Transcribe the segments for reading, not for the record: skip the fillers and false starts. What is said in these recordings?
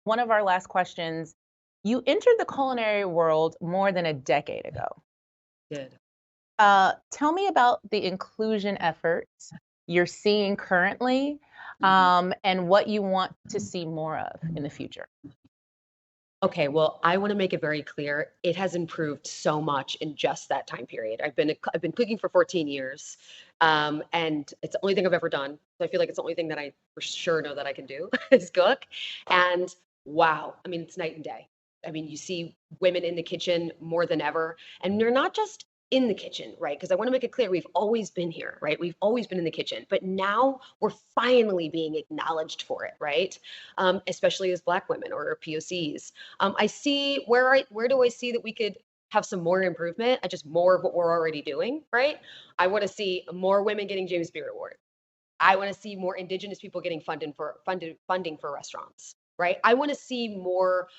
one of our last questions. You entered the culinary world more than a decade ago. Good. Tell me about the inclusion efforts you're seeing currently, Mhm. and what you want to see more of in the future. Okay, well, I want to make it very clear. It has improved so much in just that time period. I've been cooking for 14 years, and it's the only thing I've ever done. So I feel like it's the only thing that I for sure know that I can do is cook. And wow, I mean, it's night and day. I mean, you see women in the kitchen more than ever, and they're not just in the kitchen, right? Because I want to make it clear we've always been here, right? We've always been in the kitchen, but now we're finally being acknowledged for it, right? Especially as Black women or POCs. I see where do I see that we could have some more improvement? Just more of what we're already doing, right? I want to see more women getting James Beard Award. I want to see more Indigenous people getting funding for restaurants, right? I want to see more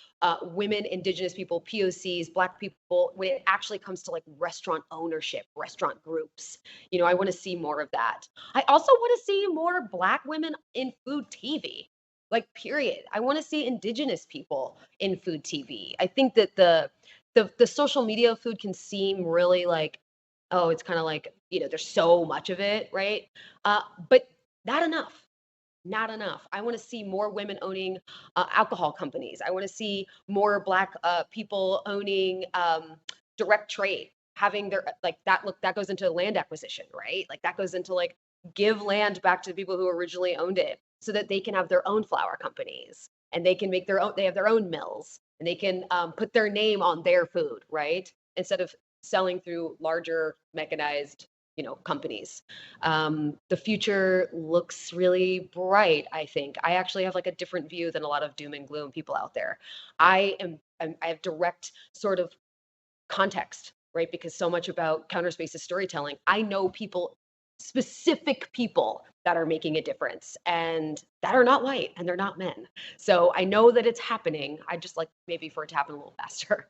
women, Indigenous people, POCs, Black people when it actually comes to like restaurant ownership, restaurant groups. I want to see more of that. I also want to see more Black women in food TV. Like, period. I want to see Indigenous people in food TV. I think that the social media of food can seem really like, oh, it's kind of like, there's so much of it, right? But not enough. Not enough. I want to see more women owning alcohol companies. I want to see more Black people owning direct trade, having their like that. Look, that goes into land acquisition, right? Like that goes into like give land back to the people who originally owned it, so that they can have their own flour companies and they can make their own. They have their own mills and they can put their name on their food, right? Instead of selling through larger mechanized companies. The future looks really bright, I think. I actually have like a different view than a lot of doom and gloom people out there. I have direct sort of context, right? Because so much about counter spaces storytelling, I know people, specific people that are making a difference and that are not white and they're not men. So I know that it's happening. I just like maybe for it to happen a little faster.